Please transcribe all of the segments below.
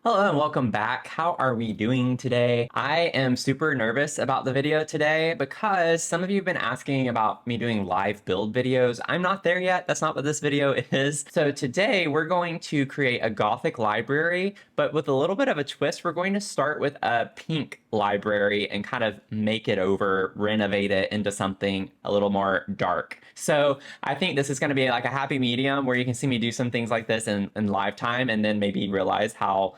Hello and welcome back. How are we doing today? I am super nervous about the video today because some of you have been asking about me doing live build videos. I'm not there yet. That's not what this video is. So today we're going to create a Gothic library, but with a little bit of a twist. We're going to start with a pink library and kind of make it over, renovate it into something a little more dark. So I think this is going to be like a happy medium where you can see me do some things like this in live time and then maybe realize how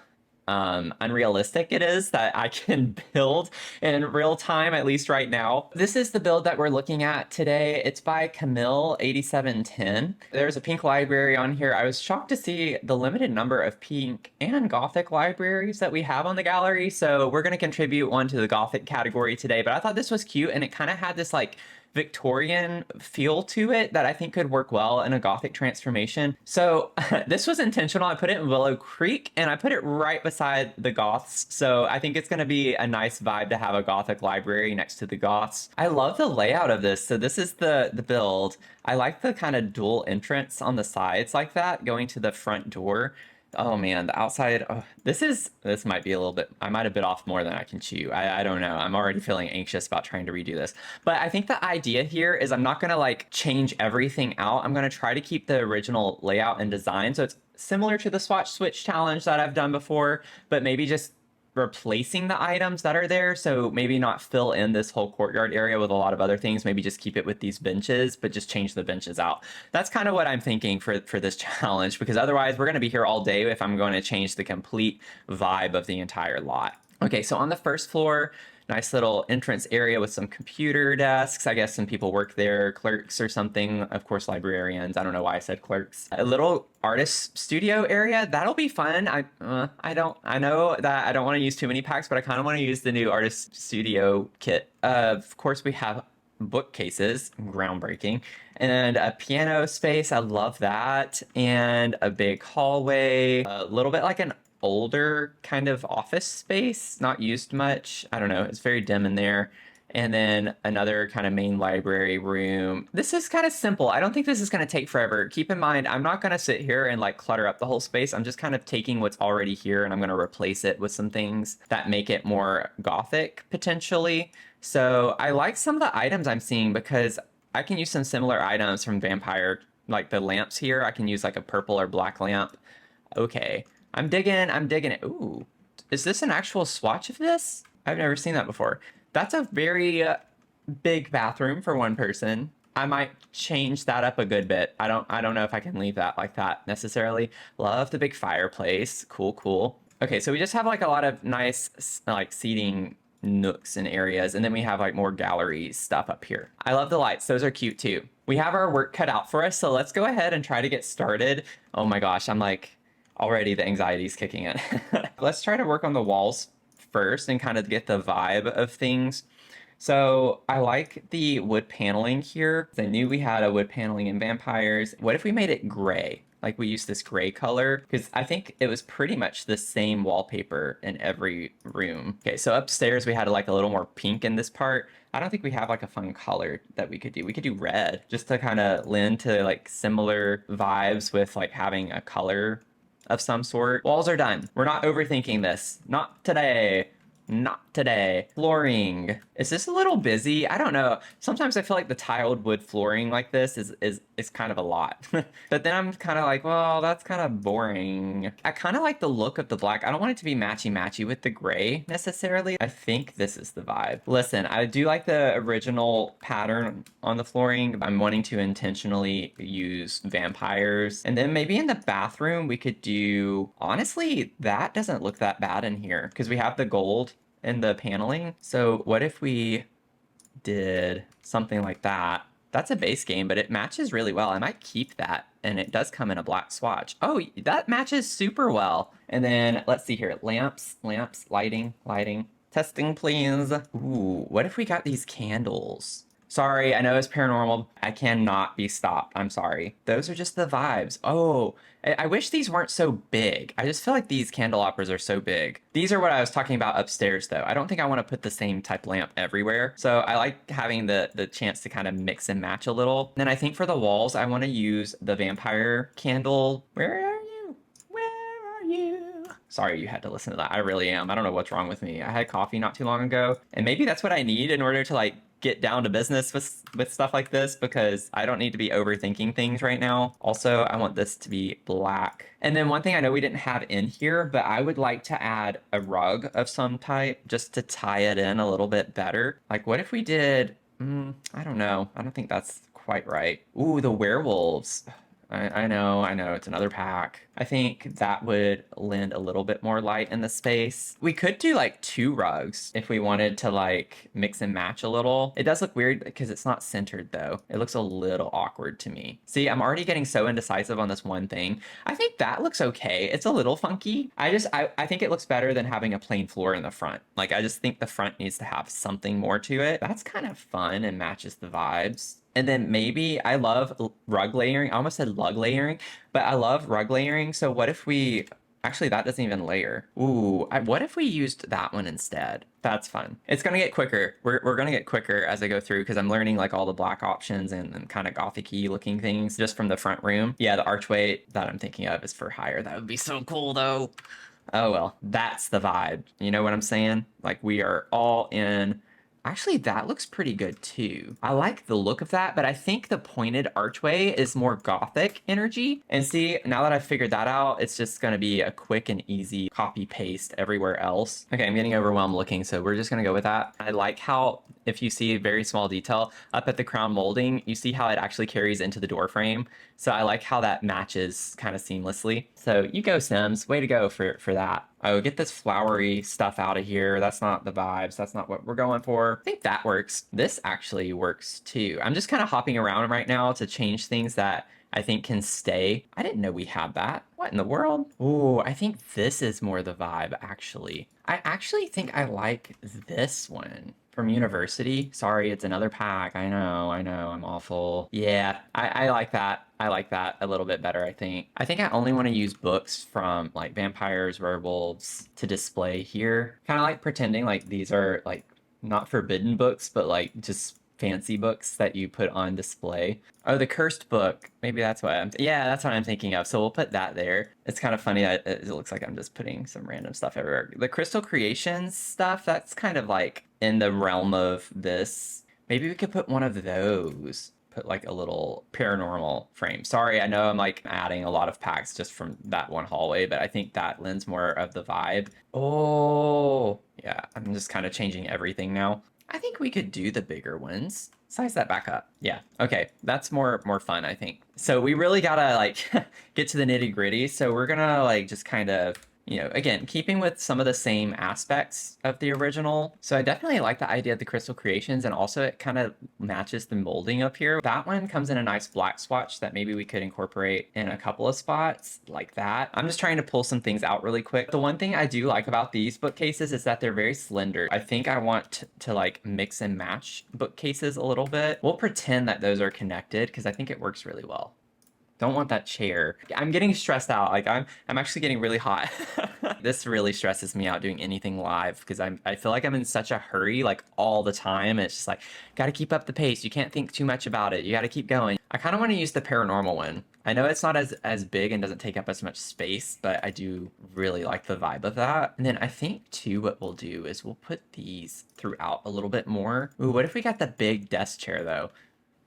unrealistic it is that I can build in real time, at least right now. This is the build that we're looking at today. It's by Camille 8710. There's a pink library on here. I was shocked to see the limited number of pink and Gothic libraries that we have on the gallery. So we're going to contribute one to the Gothic category today, but I thought this was cute and it kind of had this like Victorian feel to it that I think could work well in a Gothic transformation. So this was intentional. I put it in Willow Creek and I put it right beside the Goths. So I think it's going to be a nice vibe to have a Gothic library next to the Goths. I love the layout of this. So this is the build. I like the kind of dual entrance on the sides like that, going to the front door. Oh man, the outside, oh, this might be a little bit, I might have bit off more than I can chew. I don't know. I'm already feeling anxious about trying to redo this. But I think the idea here is I'm not gonna like change everything out. I'm gonna try to keep the original layout and design. So it's similar to the swatch switch challenge that I've done before, but maybe just replacing the items that are there. So maybe not fill in this whole courtyard area with a lot of other things. Maybe just keep it with these benches, but just change the benches out. That's kind of what I'm thinking for this challenge, because otherwise we're going to be here all day if I'm going to change the complete vibe of the entire lot. Okay, so on the first floor, nice little entrance area with some computer desks. I guess some people work there, clerks or something. Of course, librarians. I don't know why I said clerks. A little artist studio area. That'll be fun. I know that I don't want to use too many packs, but I kind of want to use the new artist studio kit. Of course, we have bookcases, groundbreaking, and a piano space. I love that. And a big hallway, a little bit like an older kind of office space, not used much. I don't know, it's very dim in there. And then another kind of main library room. This is kind of simple. I don't think this is going to take forever. Keep in mind, I'm not going to sit here and like clutter up the whole space. I'm just kind of taking what's already here and I'm going to replace it with some things that make it more Gothic potentially. So I like some of the items I'm seeing because I can use some similar items from Vampire, like the lamps here. I can use like a purple or black lamp. Okay. I'm digging it. Ooh, is this an actual swatch of this? I've never seen that before. That's a very big bathroom for one person. I might change that up a good bit. I don't know if I can leave that like that necessarily. Love the big fireplace. Cool, cool. Okay, so we just have like a lot of nice like seating nooks and areas, and then we have like more gallery stuff up here. I love the lights. Those are cute too. We have our work cut out for us, so let's go ahead and try to get started. Oh my gosh, I'm like, already the anxiety is kicking in. Let's try to work on the walls first and kind of get the vibe of things. So I like the wood paneling here. I knew we had a wood paneling in Vampires. What if we made it gray? Like we used this gray color, because I think it was pretty much the same wallpaper in every room. Okay, so upstairs we had like a little more pink in this part. I don't think we have like a fun color that we could do. We could do red just to kind of lend to like similar vibes with like having a color of some sort. Walls are done. We're not overthinking this. Not today. Not today. Flooring. Is this a little busy? I don't know. Sometimes I feel like the tiled wood flooring like this is kind of a lot. But then I'm kind of like, well, that's kind of boring. I kind of like the look of the black. I don't want it to be matchy-matchy with the gray necessarily. I think this is the vibe. Listen, I do like the original pattern on the flooring. I'm wanting to intentionally use vampires. And then maybe in the bathroom we could do, honestly, that doesn't look that bad in here because we have the gold in the paneling. So what if we did something like that? That's a base game, but it matches really well. I might keep that, and it does come in a black swatch. Oh, that matches super well. And then let's see here. Lamps, lighting. Testing, please. Ooh, what if we got these candles? Sorry, I know it's paranormal. I cannot be stopped. I'm sorry. Those are just the vibes. Oh, I wish these weren't so big. I just feel like these candelabras are so big. These are what I was talking about upstairs, though. I don't think I want to put the same type lamp everywhere. So I like having the chance to kind of mix and match a little. And then I think for the walls, I want to use the vampire candle. Where are you? Where are you? Sorry you had to listen to that. I really am. I don't know what's wrong with me. I had coffee not too long ago, and maybe that's what I need in order to like get down to business with stuff like this, because I don't need to be overthinking things right now. Also, I want this to be black. And then one thing I know we didn't have in here, but I would like to add a rug of some type just to tie it in a little bit better. Like what if we did, I don't know. I don't think that's quite right. Ooh, the werewolves. I know, it's another pack. I think that would lend a little bit more light in the space. We could do like 2 rugs if we wanted to like mix and match a little. It does look weird because it's not centered though. It looks a little awkward to me. See, I'm already getting so indecisive on this one thing. I think that looks okay. It's a little funky. I think it looks better than having a plain floor in the front. Like I just think the front needs to have something more to it. That's kind of fun and matches the vibes. And then maybe I love rug layering. I almost said lug layering, but I love rug layering. So what if we, actually that doesn't even layer. Ooh, what if we used that one instead? That's fun. It's gonna get quicker. We're gonna get quicker as I go through because I'm learning like all the black options and kind of Gothic-y looking things just from the front room. Yeah, the archway that I'm thinking of is for hire. That would be so cool though. Oh well, that's the vibe. You know what I'm saying? Like we are all in. Actually, that looks pretty good too. I like the look of that, but I think the pointed archway is more Gothic energy. And see, now that I've figured that out, it's just gonna be a quick and easy copy paste everywhere else. Okay, I'm getting overwhelmed looking, so we're just gonna go with that. I like how, if you see a very small detail up at the crown molding, you see how it actually carries into the door frame. So I like how that matches kind of seamlessly. So you go, Sims, way to go for that. Oh, get this flowery stuff out of here. That's not the vibes. That's not what we're going for. I think that works. This actually works too. I'm just kind of hopping around right now to change things that I think can stay. I didn't know we had that. What in the world? Ooh, I think this is more the vibe, actually. I actually think I like this one from University. Sorry, it's another pack. I know, I'm awful. Yeah, I like that. I like that a little bit better, I think. I think I only want to use books from like vampires, werewolves to display here. Kind of like pretending like these are like not forbidden books, but like just fancy books that you put on display. Oh, the cursed book. Maybe that's what yeah, that's what I'm thinking of. So we'll put that there. It's kind of funny that it looks like I'm just putting some random stuff everywhere. The Crystal Creations stuff, that's kind of like in the realm of this. Maybe we could put one of those. Put like a little paranormal frame. Sorry, I know I'm like adding a lot of packs just from that one hallway, but I think that lends more of the vibe. Oh, yeah, I'm just kind of changing everything now. I think we could do the bigger ones. Size that back up. Yeah. Okay. That's more fun, I think. So we really gotta like get to the nitty gritty. So we're gonna like just kind of, you know, again, keeping with some of the same aspects of the original. So I definitely like the idea of the Crystal Creations, and also it kind of matches the molding up here. That one comes in a nice black swatch that maybe we could incorporate in a couple of spots like that. I'm just trying to pull some things out really quick. The one thing I do like about these bookcases is that they're very slender. I think I want to like mix and match bookcases a little bit. We'll pretend that those are connected because I think it works really well. Don't want that chair. I'm getting stressed out. Like I'm actually getting really hot. This really stresses me out doing anything live because I feel like I'm in such a hurry like all the time. It's just like, gotta keep up the pace. You can't think too much about it. You gotta keep going. I kind of want to use the paranormal one. I know it's not as big and doesn't take up as much space, but I do really like the vibe of that. And then I think too what we'll do is we'll put these throughout a little bit more. Ooh, what if we got the big desk chair though?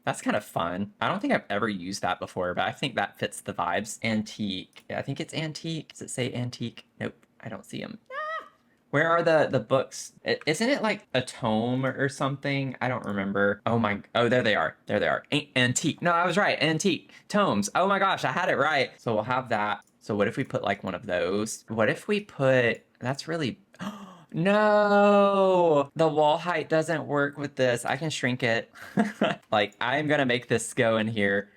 That's kind of fun. I don't think I've ever used that before, but I think that fits the vibes. Antique. I think it's antique. Does it say antique? Nope, I don't see them. Where are the books? Isn't it like a tome or something? I don't remember. Oh, there they are. There they are. Antique. No, I was right. Antique. Tomes. Oh my gosh, I had it right. So we'll have that. So what if we put like one of those? What if we put, that's really, no, the wall height doesn't work with this. I can shrink it. Like I'm gonna make this go in here.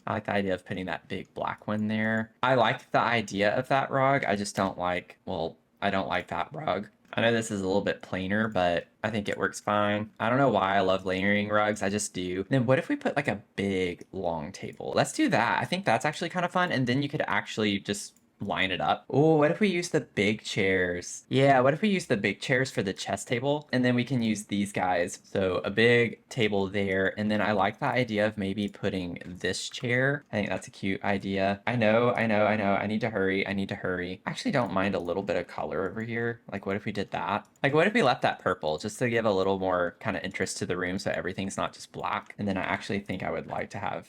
I like the idea of putting that big black one there. I like the idea of that rug. I just don't like, well, I don't like that rug. I know this is a little bit plainer, but I think it works fine. I don't know why I love layering rugs. I just do. Then what if we put like a big long table? Let's do that. I think that's actually kind of fun. And then you could actually just line it up. Oh, what if we use the big chairs? Yeah, what if we use the big chairs for the chess table? And then we can use these guys. So a big table there. And then I like the idea of maybe putting this chair. I think that's a cute idea. I know. I need to hurry. I need to hurry. I actually don't mind a little bit of color over here. Like, what if we did that? Like, what if we left that purple just to give a little more kind of interest to the room so everything's not just black? And then I actually think I would like to have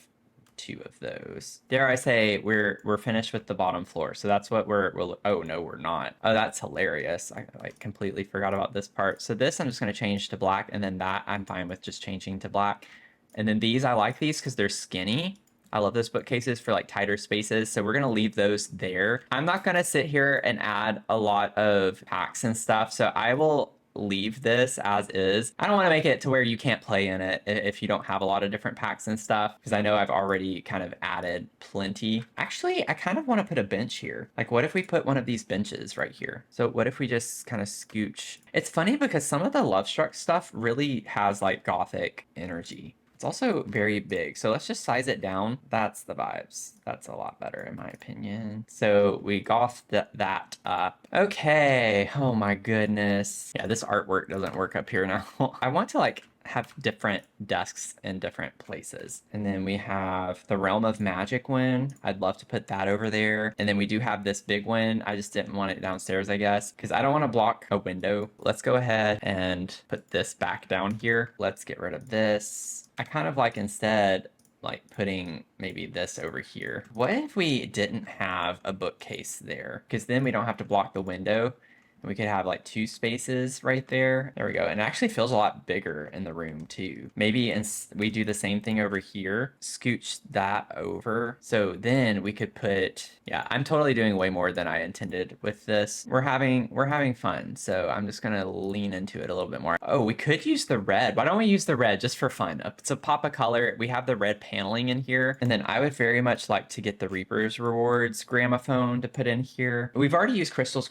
2 of those. Dare I say we're finished with the bottom floor. So that's what we're oh no, we're not. Oh, that's hilarious. I like completely forgot about this part. So this I'm just going to change to black, and then that I'm fine with just changing to black. And then these, I like these because they're skinny. I love those bookcases for like tighter spaces. So we're going to leave those there. I'm not going to sit here and add a lot of packs and stuff. So I will leave this as is. I don't want to make it to where you can't play in it if you don't have a lot of different packs and stuff, because I know I've already kind of added plenty. Actually, I kind of want to put a bench here. Like, what if we put one of these benches right here? So what if we just kind of scooch? It's funny because some of the Love Struck stuff really has like Gothic energy. It's also very big, so let's just size it down. That's the vibes. That's a lot better in my opinion. So we gothed that up. Okay, oh my goodness. Yeah, this artwork doesn't work up here now. I want to like have different desks in different places. And then we have the Realm of Magic one. I'd love to put that over there. And then we do have this big one. I just didn't want it downstairs, I guess, because I don't want to block a window. Let's go ahead and put this back down here. Let's get rid of this. I kind of like instead like putting maybe this over here. What if we didn't have a bookcase there? Because then we don't have to block the window. And we could have like 2 spaces right there. There we go. And it actually feels a lot bigger in the room too. Maybe we do the same thing over here, scooch that over. So then we could put, yeah, I'm totally doing way more than I intended with this. We're having fun. So I'm just gonna lean into it a little bit more. Oh, we could use the red. Why don't we use the red just for fun? It's a pop of color. We have the red paneling in here. And then I would very much like to get the Reaper's Rewards gramophone to put in here. We've already used Crystal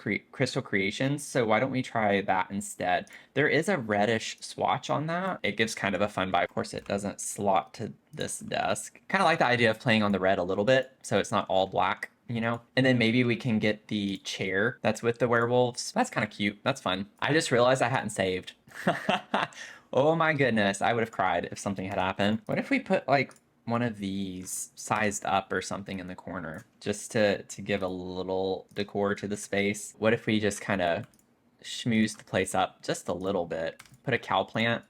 Creation, so why don't we try that instead? There is a reddish swatch on that. It gives kind of a fun vibe. Of course, it doesn't slot to this desk. Kind of like the idea of playing on the red a little bit, so it's not all black, you know? And then maybe we can get the chair that's with the werewolves. That's kind of cute. That's fun. I just realized I hadn't saved. Oh my goodness, I would have cried if something had happened. What if we put like one of these sized up or something in the corner just to give a little decor to the space? What if we just kind of schmooze the place up just a little bit? Put a cow plant.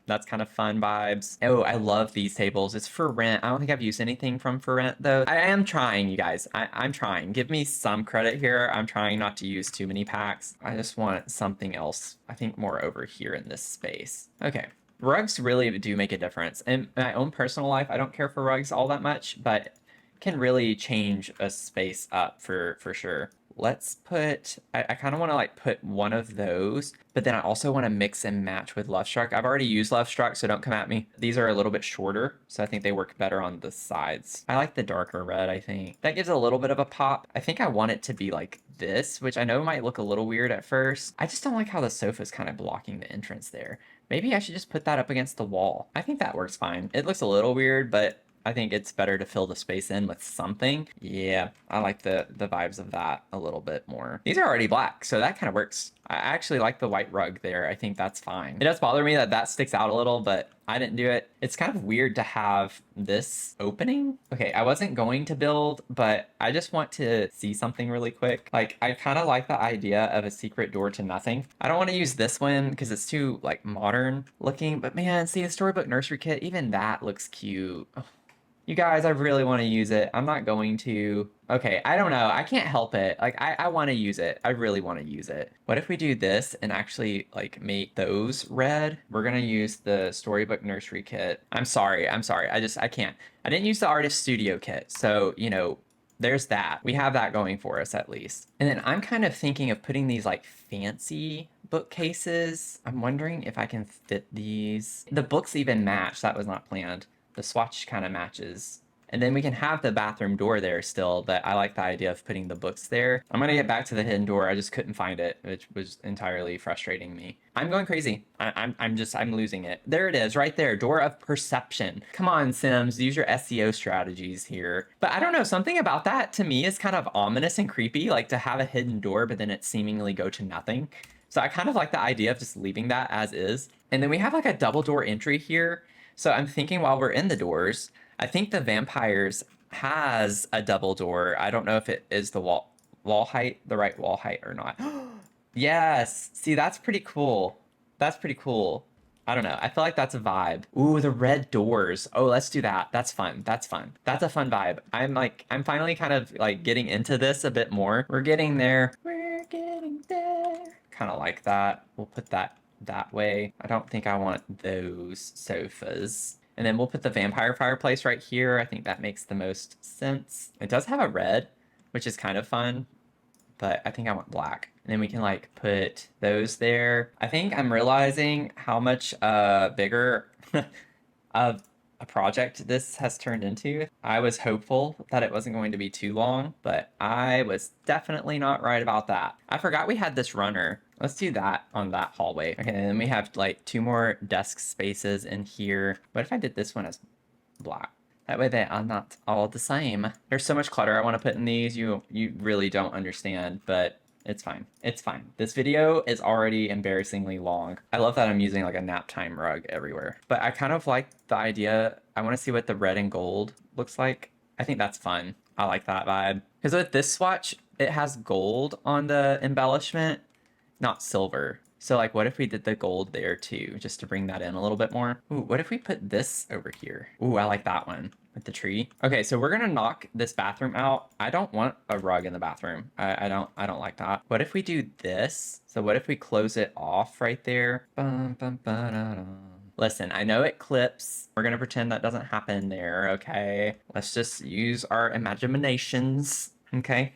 That's kind of fun vibes. Oh, I love these tables. It's for rent. I don't think I've used anything from for rent though. I am trying, you guys. I'm trying. Give me some credit here. I'm trying not to use too many packs. I just want something else. I think more over here in this space. Okay. Rugs really do make a difference. In my own personal life, I don't care for rugs all that much, but can really change a space up for sure. Let's put, I kind of want to like put one of those, but then I also want to mix and match with Love Struck. I've already used Love Struck, so don't come at me. These are a little bit shorter, so I think they work better on the sides. I like the darker red, I think. That gives a little bit of a pop. I think I want it to be like this, which I know might look a little weird at first. I just don't like how the sofa's kind of blocking the entrance there. Maybe I should just put that up against the wall. I think that works fine. It looks a little weird, but I think it's better to fill the space in with something. Yeah, I like the vibes of that a little bit more. These are already black, so that kind of works. I actually like the white rug there. I think that's fine. It does bother me that that sticks out a little, but I didn't do it. It's kind of weird to have this opening. Okay, I wasn't going to build, but I just want to see something really quick. Like, I kind of like the idea of a secret door to nothing. I don't want to use this one because it's too, like, modern looking, but man, see the storybook nursery kit, even that looks cute. Oh. You guys, I really want to use it. I'm not going to. Okay, I don't know. I can't help it. Like, I want to use it. I really want to use it. What if we do this and actually, like, make those red? We're going to use the Storybook Nursery Kit. I'm sorry. I can't. I didn't use the Artist Studio Kit. So, you know, there's that. We have that going for us, at least. And then I'm kind of thinking of putting these, like, fancy bookcases. I'm wondering if I can fit these. The books even match. That was not planned. The swatch kind of matches And then we can have the bathroom door there still, but I like the idea of putting the books there. I'm gonna get back to the hidden door. I just couldn't find it, which was entirely frustrating me. I'm going crazy. I'm losing it. There it is, right there. Door of perception. Come on, Sims, use your SEO strategies here. But I don't know, something about that to me is kind of ominous and creepy, like to have a hidden door, but then it seemingly go to nothing. So I kind of like the idea of just leaving that as is. And then we have like a double door entry here. So I'm thinking while we're in the doors, I think the vampires has a double door. I don't know if it is the wall height, the right wall height or not. Yes. See, that's pretty cool. That's pretty cool. I don't know. I feel like that's a vibe. Ooh, the red doors. Oh, let's do that. That's fun. That's fun. That's a fun vibe. I'm finally kind of like getting into this a bit more. We're getting there. We're getting there. Kind of like that. We'll put that way. I don't think I want those sofas. And then we'll put the vampire fireplace right here. I think that makes the most sense. It does have a red, which is kind of fun, but I think I want black. And then we can like put those there. I think I'm realizing how much bigger of a project this has turned into. I was hopeful that it wasn't going to be too long, but I was definitely not right about that. I forgot we had this runner. Let's do that on that hallway. Okay, and then we have like 2 more desk spaces in here. What if I did this one as black? That way they are not all the same. There's so much clutter I want to put in these. You really don't understand, but it's fine. It's fine. This video is already embarrassingly long. I love that I'm using like a nap time rug everywhere. But I kind of like the idea. I want to see what the red and gold looks like. I think that's fun. I like that vibe. Because with this swatch, it has gold on the embellishment, not silver. So like, what if we did the gold there too, just to bring that in a little bit more? Ooh, what if we put this over here? Ooh, I like that one with the tree. Okay, so we're gonna knock this bathroom out. I don't want a rug in the bathroom. I don't like that. What if we do this? So what if we close it off right there? Bum, bum, ba-da-dum. Listen, I know it clips. We're gonna pretend that doesn't happen there, okay? Let's just use our imaginations, okay?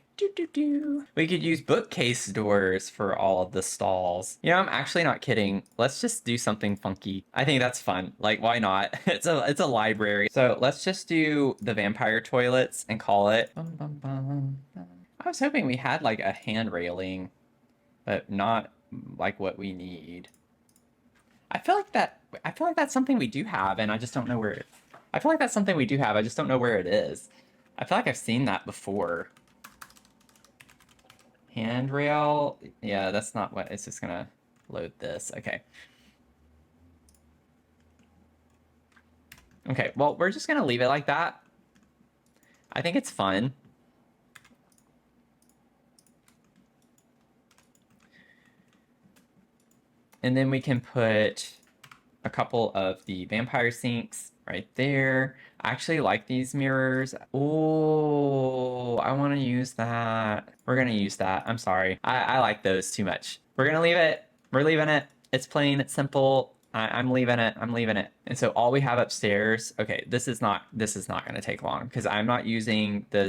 We could use bookcase doors for all of the stalls. You know, I'm actually not kidding. Let's just do something funky. I think that's fun. Like, why not? It's a library. So let's just do the vampire toilets and call it. Bum, bum, bum, bum. I was hoping we had like a hand railing, but not like what we need. I feel like that's something we do have, and I just don't know where it. I feel like that's something we do have. I just don't know where it is. I feel like I've seen that before. Handrail. Yeah, that's not what. It's just gonna load this. Okay. Okay, well, we're just gonna leave it like that. I think it's fun. And then we can put a couple of the vampire sinks right there. I actually like these mirrors. Oh, I want to use that. We're going to use that. I'm sorry. I like those too much. We're going to leave it. We're leaving it. It's plain. It's simple. I'm leaving it. I'm leaving it. And so all we have upstairs. Okay, this is not going to take long because I'm not using the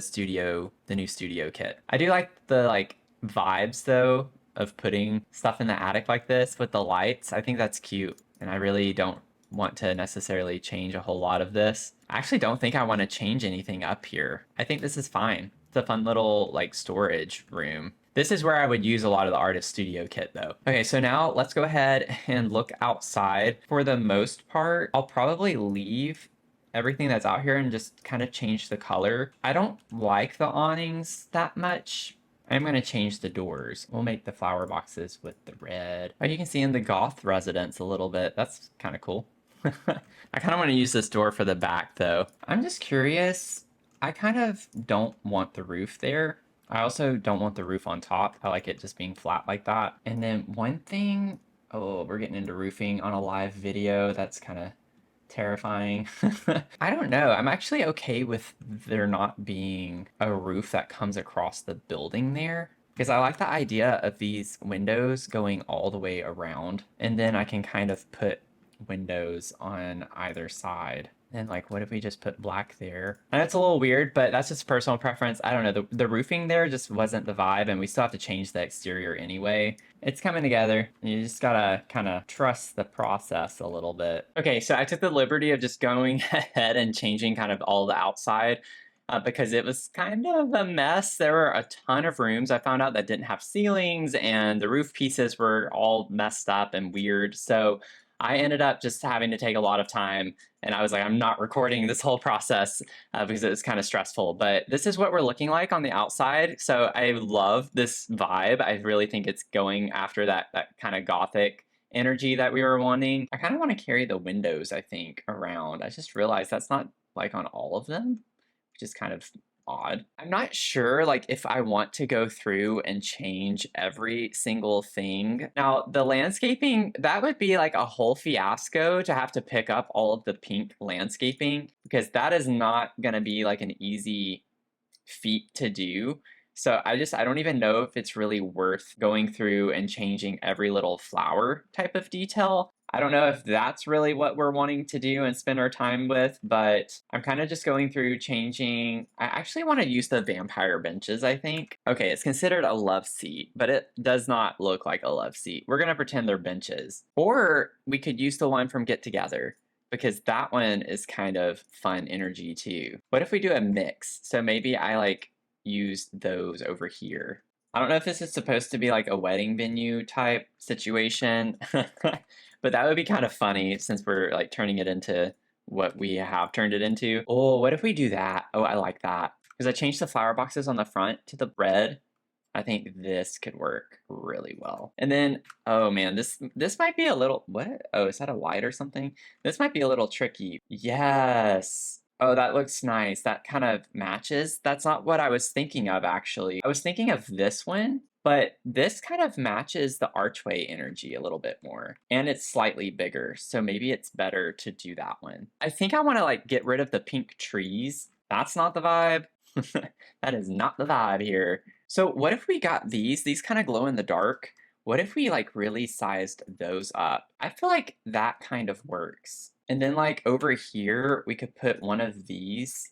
new studio kit. I do like the vibes though of putting stuff in the attic like this with the lights. I think that's cute. And I really don't want to necessarily change a whole lot of this. I actually don't think I want to change anything up here. I think this is fine. It's a fun little like storage room. This is where I would use a lot of the artist studio kit though. Okay, so now let's go ahead and look outside. For the most part, I'll probably leave everything that's out here and just kind of change the color. I don't like the awnings that much. I'm going to change the doors. We'll make the flower boxes with the red. Oh, you can see in the Goth residence a little bit. That's kind of cool. I kind of want to use this door for the back though. I'm just curious. I kind of don't want the roof there. I also don't want the roof on top. I like it just being flat like that. And then one thing, oh, we're getting into roofing on a live video. That's kind of terrifying. I don't know. I'm actually okay with there not being a roof that comes across the building there, because I like the idea of these windows going all the way around, and then I can kind of put windows on either side And like, what if we just put black there? And it's a little weird, but that's just personal preference. I don't know. The roofing there just wasn't the vibe, and we still have to change the exterior anyway. It's coming together. You just gotta kind of trust the process a little bit. Okay, so I took the liberty of just going ahead and changing kind of all the outside. Because it was kind of a mess. There were a ton of rooms I found out that didn't have ceilings, and the roof pieces were all messed up and weird. So I ended up just having to take a lot of time, and I was like, I'm not recording this whole process because it was kind of stressful. But this is what we're looking like on the outside. So I love this vibe. I really think it's going after that kind of Gothic energy that we were wanting. I kind of want to carry the windows, I think, around. I just realized that's not like on all of them, which is kind of odd. I'm not sure like if I want to go through and change every single thing. Now, the landscaping, that would be like a whole fiasco to have to pick up all of the pink landscaping, because that is not going to be like an easy feat to do. So I don't even know if it's really worth going through and changing every little flower type of detail. I don't know if that's really what we're wanting to do and spend our time with, but I'm kind of just going through changing. I actually want to use the vampire benches, I think. Okay, it's considered a love seat, but it does not look like a love seat. We're going to pretend they're benches. Or we could use the one from Get Together, because that one is kind of fun energy too. What if we do a mix? So maybe I like use those over here. I don't know if this is supposed to be like a wedding venue type situation, but that would be kind of funny since we're like turning it into what we have turned it into. Oh, what if we do that? Oh, I like that. Because I changed the flower boxes on the front to the red. I think this could work really well. And then, oh man, this might be a little, what? Oh, is that a light or something? This might be a little tricky. Yes. Oh, that looks nice. That kind of matches. That's not what I was thinking of, actually. I was thinking of this one, but this kind of matches the archway energy a little bit more. And it's slightly bigger, so maybe it's better to do that one. I think I want to like get rid of the pink trees. That's not the vibe. That is not the vibe here. So what if we got these kind of glow in the dark? What if we like really sized those up? I feel like that kind of works. And then like over here, we could put one of these.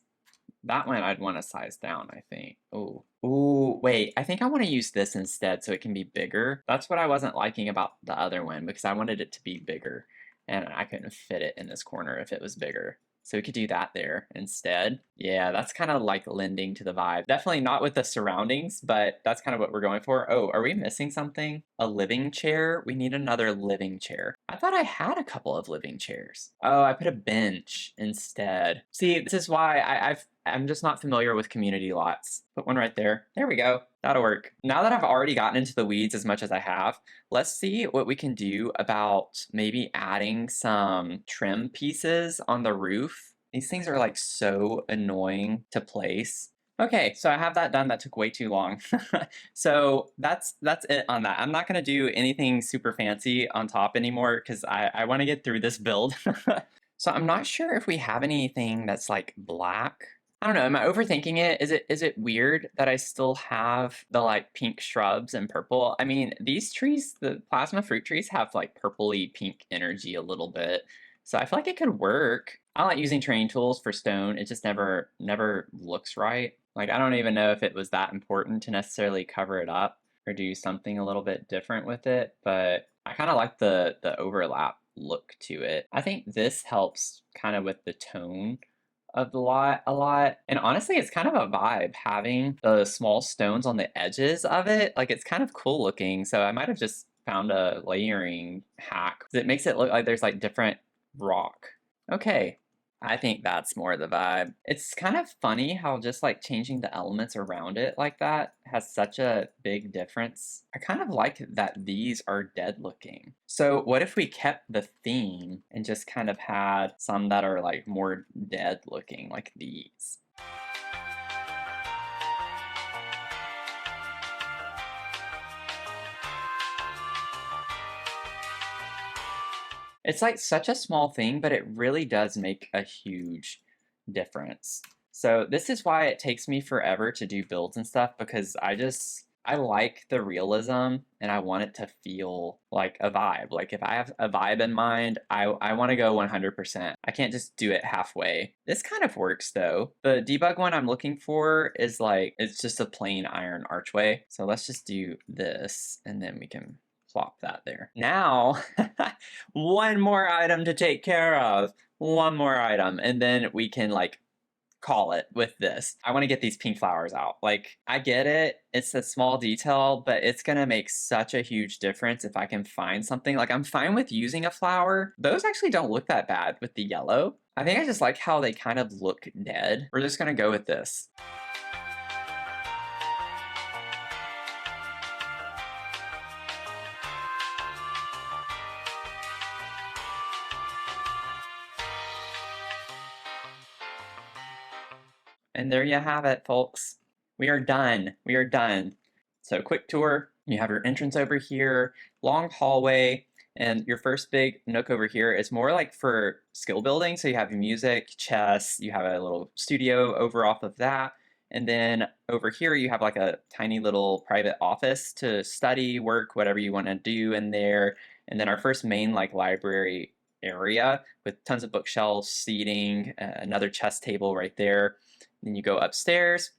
That one I'd want to size down, I think. Oh, ooh, wait, I think I want to use this instead so it can be bigger. That's what I wasn't liking about the other one, because I wanted it to be bigger and I couldn't fit it in this corner if it was bigger. So we could do that there instead. Yeah, that's kind of like lending to the vibe. Definitely not with the surroundings, but that's kind of what we're going for. Oh, are we missing something? A living chair? We need another living chair. I thought I had a couple of living chairs. Oh, I put a bench instead. See, this is why I'm just not familiar with community lots. Put one right there. There we go. That'll work. Now that I've already gotten into the weeds as much as I have, let's see what we can do about maybe adding some trim pieces on the roof. These things are like so annoying to place. Okay, so I have that done. That took way too long. So that's it on that. I'm not gonna do anything super fancy on top anymore because I want to get through this build. So I'm not sure if we have anything that's like black. I don't know, am I overthinking it? Is it weird that I still have the like pink shrubs and purple? I mean, these trees, the plasma fruit trees, have like purpley pink energy a little bit. So I feel like it could work. I like using terrain tools for stone. It just never looks right. Like I don't even know if it was that important to necessarily cover it up or do something a little bit different with it, but I kind of like the overlap look to it. I think this helps kind of with the tone of the lot a lot. And honestly, it's kind of a vibe having the small stones on the edges of it. Like it's kind of cool looking. So I might have just found a layering hack. It makes it look like there's like different rock. Okay, I think that's more the vibe. It's kind of funny how just like changing the elements around it like that has such a big difference. I kind of like that these are dead looking. So what if we kept the theme and just kind of had some that are like more dead looking, like these? It's like such a small thing, but it really does make a huge difference. So this is why it takes me forever to do builds and stuff, because I like the realism and I want it to feel like a vibe. Like if I have a vibe in mind, I want to go 100%. I can't just do it halfway. This kind of works though. The debug one I'm looking for is like, it's just a plain iron archway. So let's just do this and then we can plop that there. Now, one more item to take care of. One more item. And then we can like call it with this. I want to get these pink flowers out. Like, I get it. It's a small detail, but it's going to make such a huge difference if I can find something. Like, I'm fine with using a flower. Those actually don't look that bad with the yellow. I think I just like how they kind of look dead. We're just going to go with this. And there you have it, folks. We are done. We are done. So quick tour. You have your entrance over here, long hallway, and your first big nook over here is more like for skill building. So you have music, chess, you have a little studio over off of that. And then over here, you have like a tiny little private office to study, work, whatever you want to do in there. And then our first main like library area with tons of bookshelves, seating, another chess table right there. Then you go upstairs,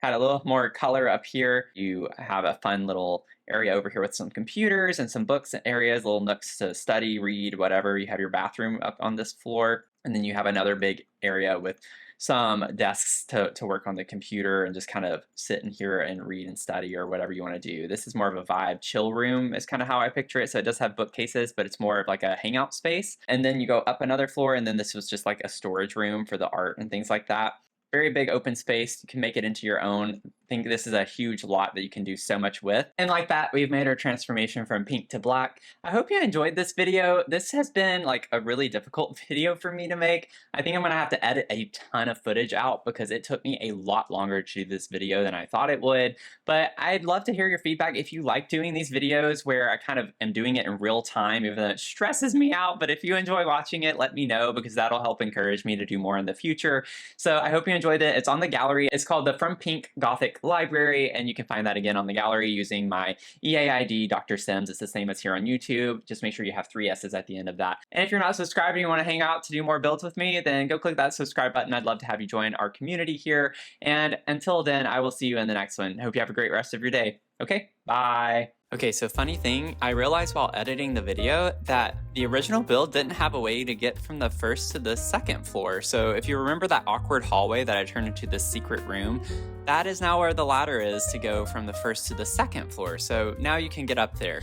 had a little more color up here. You have a fun little area over here with some computers and some books and areas, little nooks to study, read, whatever. You have your bathroom up on this floor. And then you have another big area with some desks to work on the computer and just kind of sit in here and read and study or whatever you want to do. This is more of a vibe chill room is kind of how I picture it. So it does have bookcases, but it's more of like a hangout space. And then you go up another floor and then this was just like a storage room for the art and things like that. Very big open space. You can make it into your own. I think this is a huge lot that you can do so much with. And like that, we've made our transformation from pink to black. I hope you enjoyed this video. This has been like a really difficult video for me to make. I think I'm gonna have to edit a ton of footage out because it took me a lot longer to do this video than I thought it would. But I'd love to hear your feedback if you like doing these videos where I kind of am doing it in real time, even though it stresses me out. But if you enjoy watching it, let me know because that'll help encourage me to do more in the future. So I hope you enjoyed it. It's on the gallery. It's called the From Pink Gothic Library, and you can find that again on the gallery using my EAID Dr. Sims. It's the same as here on YouTube. Just make sure you have 3 S's at the end of that. And if you're not subscribed and you want to hang out to do more builds with me, then go click that subscribe button. I'd love to have you join our community here. And until then, I will see you in the next one. Hope you have a great rest of your day. Okay, bye. Okay, so funny thing, I realized while editing the video that the original build didn't have a way to get from the first to the second floor. So if you remember that awkward hallway that I turned into this secret room, that is now where the ladder is to go from the first to the second floor. So now you can get up there.